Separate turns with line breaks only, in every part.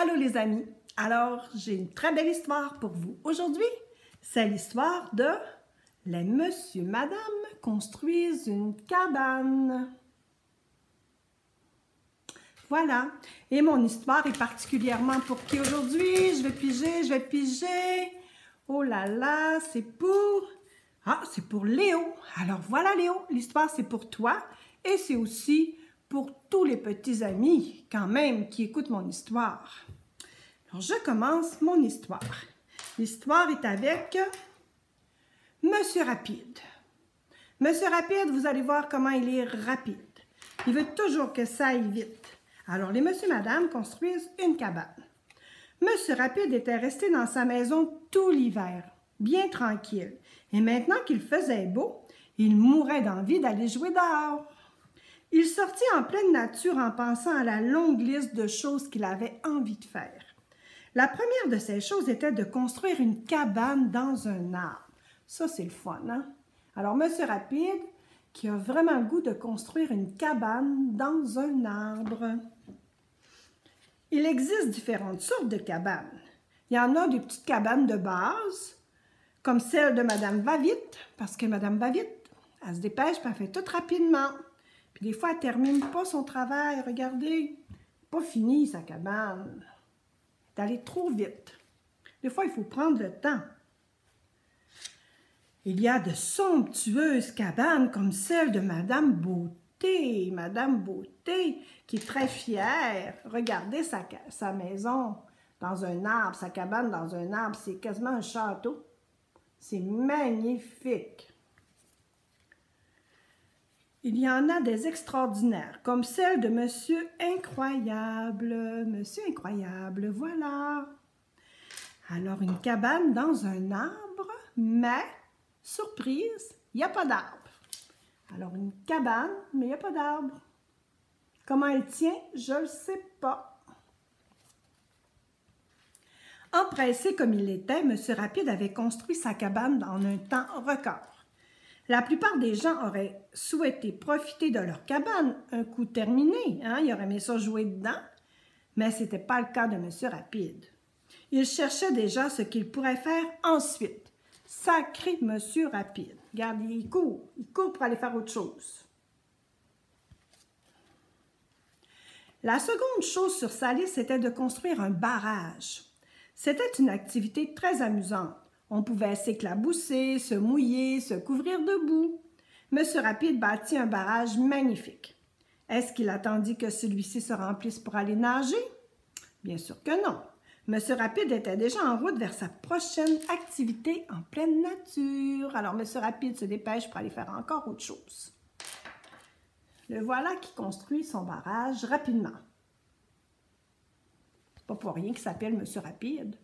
Allô les amis! Alors, j'ai une très belle histoire pour vous. Aujourd'hui, c'est l'histoire de les monsieur, madame construisent une cabane. Voilà. Et mon histoire est particulièrement pour qui aujourd'hui? Je vais piger. Oh là là, c'est pour... Ah, c'est pour Léo. Alors voilà Léo, l'histoire c'est pour toi et c'est aussi pour tous les petits amis quand même qui écoutent mon histoire. Alors je commence mon histoire. L'histoire est avec Monsieur Rapide. Monsieur Rapide, vous allez voir comment il est rapide. Il veut toujours que ça aille vite. Alors les monsieur et madame construisent une cabane. Monsieur Rapide était resté dans sa maison tout l'hiver, bien tranquille. Et maintenant qu'il faisait beau, il mourait d'envie d'aller jouer dehors. Il sortit en pleine nature en pensant à la longue liste de choses qu'il avait envie de faire. La première de ces choses était de construire une cabane dans un arbre. Ça, c'est le fun, hein? Alors, Monsieur Rapide, qui a vraiment le goût de construire une cabane dans un arbre. Il existe différentes sortes de cabanes. Il y en a des petites cabanes de base, comme celle de Madame Va-Vite, parce que Madame Va-Vite, elle se dépêche et elle fait tout rapidement. Puis des fois, elle ne termine pas son travail. Regardez, pas fini sa cabane. Elle est allée trop vite. Des fois, il faut prendre le temps. Il y a de somptueuses cabanes comme celle de Madame Beauté. Madame Beauté, qui est très fière. Regardez sa maison dans un arbre, sa cabane dans un arbre. C'est quasiment un château. C'est magnifique. Il y en a des extraordinaires, comme celle de Monsieur Incroyable. Monsieur Incroyable, voilà. Alors, une cabane dans un arbre, mais, surprise, il n'y a pas d'arbre. Alors, une cabane, mais il n'y a pas d'arbre. Comment elle tient? Je ne le sais pas. Empressé comme il l'était, Monsieur Rapide avait construit sa cabane en un temps record. La plupart des gens auraient souhaité profiter de leur cabane un coup terminé. Hein? Ils auraient aimé ça jouer dedans, mais ce n'était pas le cas de Monsieur Rapide. Il cherchait déjà ce qu'il pourrait faire ensuite. Sacré Monsieur Rapide. Regardez, il court pour aller faire autre chose. La seconde chose sur sa liste, c'était de construire un barrage. C'était une activité très amusante. On pouvait s'éclabousser, se mouiller, se couvrir de boue. Monsieur Rapide bâtit un barrage magnifique. Est-ce qu'il attendit que celui-ci se remplisse pour aller nager? Bien sûr que non. Monsieur Rapide était déjà en route vers sa prochaine activité en pleine nature. Alors, Monsieur Rapide se dépêche pour aller faire encore autre chose. Le voilà qui construit son barrage rapidement. C'est pas pour rien qu'il s'appelle Monsieur Rapide.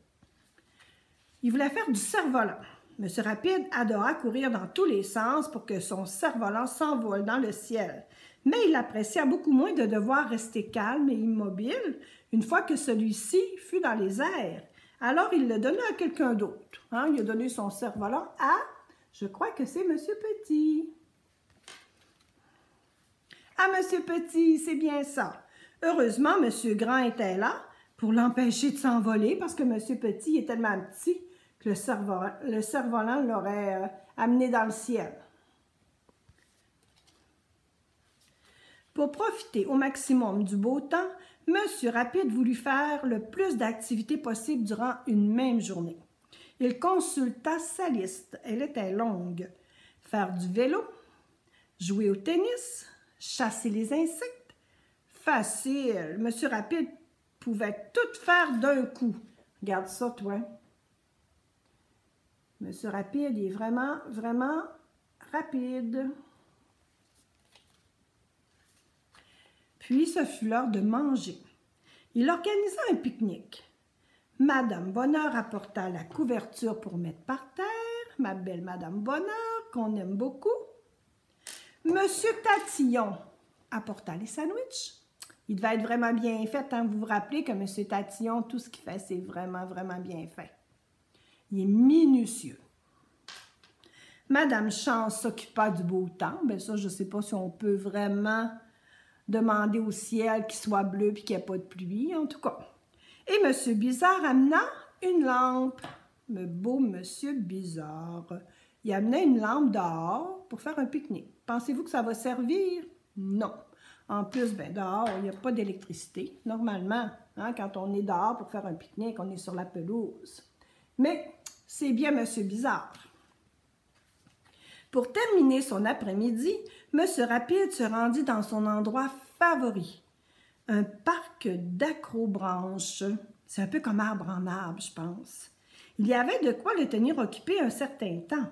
Il voulait faire du cerf-volant. Monsieur Rapide adora courir dans tous les sens pour que son cerf-volant s'envole dans le ciel. Mais il apprécia beaucoup moins de devoir rester calme et immobile une fois que celui-ci fut dans les airs. Alors, il le donna à quelqu'un d'autre. Hein? Il a donné son cerf-volant à, je crois que c'est Monsieur Petit. Ah, Monsieur Petit, c'est bien ça. Heureusement, Monsieur Grand était là pour l'empêcher de s'envoler parce que Monsieur Petit est tellement petit que le cerf-volant l'aurait amené dans le ciel. Pour profiter au maximum du beau temps, Monsieur Rapide voulut faire le plus d'activités possibles durant une même journée. Il consulta sa liste. Elle était longue. Faire du vélo, jouer au tennis, chasser les insectes. Facile. Monsieur Rapide pouvait tout faire d'un coup. Regarde ça, toi. Monsieur Rapide est vraiment, vraiment rapide. Puis, ce fut l'heure de manger. Il organisa un pique-nique. Madame Bonheur apporta la couverture pour mettre par terre, ma belle Madame Bonheur, qu'on aime beaucoup. Monsieur Tatillon apporta les sandwichs. Il devait être vraiment bien fait, hein? Vous vous rappelez que Monsieur Tatillon, tout ce qu'il fait, c'est vraiment, vraiment bien fait. Il est minutieux. Madame Chance s'occupa du beau temps. Bien ça, je ne sais pas si on peut vraiment demander au ciel qu'il soit bleu et qu'il n'y ait pas de pluie, en tout cas. Et Monsieur Bizarre amena une lampe. Le beau Monsieur Bizarre. Il amenait une lampe dehors pour faire un pique-nique. Pensez-vous que ça va servir? Non. En plus, ben dehors, il n'y a pas d'électricité. Normalement, hein, quand on est dehors pour faire un pique-nique, on est sur la pelouse. Mais c'est bien Monsieur Bizarre. Pour terminer son après-midi, Monsieur Rapide se rendit dans son endroit favori, un parc d'acrobranches. C'est un peu comme arbre en arbre, je pense. Il y avait de quoi le tenir occupé un certain temps.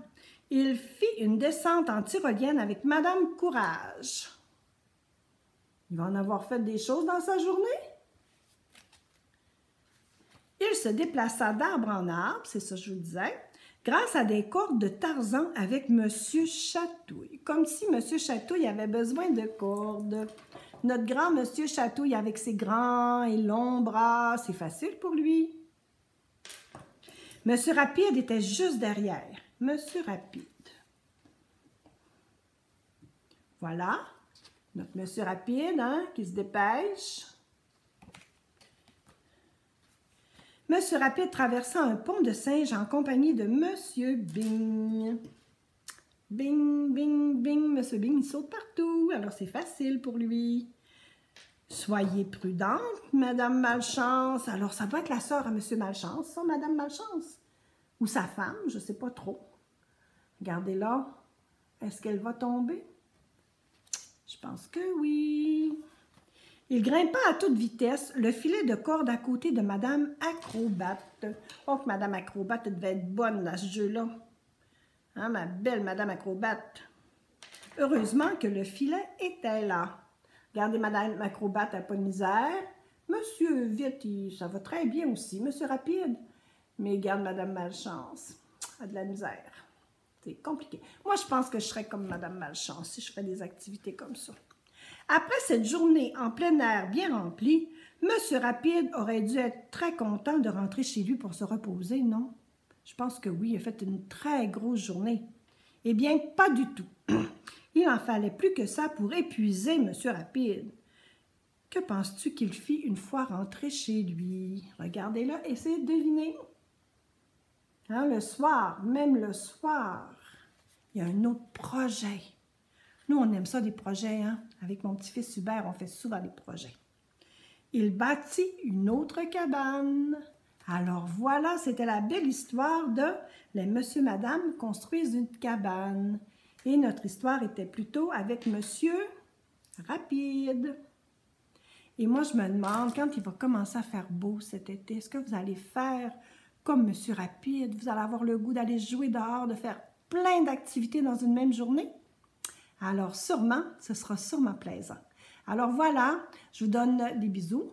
Il fit une descente en tyrolienne avec Madame Courage. Il va en avoir fait des choses dans sa journée? Il se déplaça d'arbre en arbre, c'est ça que je vous disais, grâce à des cordes de Tarzan avec Monsieur Chatouille. Comme si Monsieur Chatouille avait besoin de cordes. Notre grand Monsieur Chatouille avec ses grands et longs bras, c'est facile pour lui. Monsieur Rapide était juste derrière. Monsieur Rapide. Voilà, notre Monsieur Rapide, hein, qui se dépêche. Monsieur Rapide traversa un pont de singe en compagnie de Monsieur Bing. Bing, bing, bing. Monsieur Bing, il saute partout, alors c'est facile pour lui. Soyez prudente, Madame Malchance. Alors, ça doit être la sœur à Monsieur Malchance, ça, Madame Malchance. Ou sa femme, je ne sais pas trop. Regardez là. Est-ce qu'elle va tomber? Je pense que oui. Il grimpa à toute vitesse le filet de corde à côté de Madame Acrobate. Oh, que Madame Acrobate devait être bonne dans ce jeu-là. Hein, ma belle Madame Acrobate. Heureusement que le filet était là. Regardez, Madame Acrobate n'a pas de misère. Monsieur Vite, ça va très bien aussi. Monsieur Rapide. Mais regarde Madame Malchance. Elle a de la misère. C'est compliqué. Moi, je pense que je serais comme Madame Malchance si je fais des activités comme ça. Après cette journée en plein air bien remplie, Monsieur Rapide aurait dû être très content de rentrer chez lui pour se reposer, non? Je pense que oui, il a fait une très grosse journée. Eh bien, pas du tout. Il en fallait plus que ça pour épuiser Monsieur Rapide. Que penses-tu qu'il fit une fois rentré chez lui? Regardez là, essayez de deviner. Hein, le soir, même le soir, il y a un autre projet. Nous, on aime ça, des projets, hein? Avec mon petit-fils Hubert, on fait souvent des projets. Il bâtit une autre cabane. Alors voilà, c'était la belle histoire de les Monsieur Madame construisent une cabane. Et notre histoire était plutôt avec Monsieur Rapide. Et moi, je me demande, quand il va commencer à faire beau cet été, est-ce que vous allez faire comme Monsieur Rapide? Vous allez avoir le goût d'aller jouer dehors, de faire plein d'activités dans une même journée? Alors sûrement, ce sera sûrement plaisant. Alors voilà, je vous donne des bisous.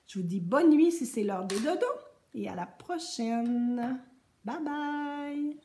Je vous dis bonne nuit si c'est l'heure des dodos. Et à la prochaine. Bye bye!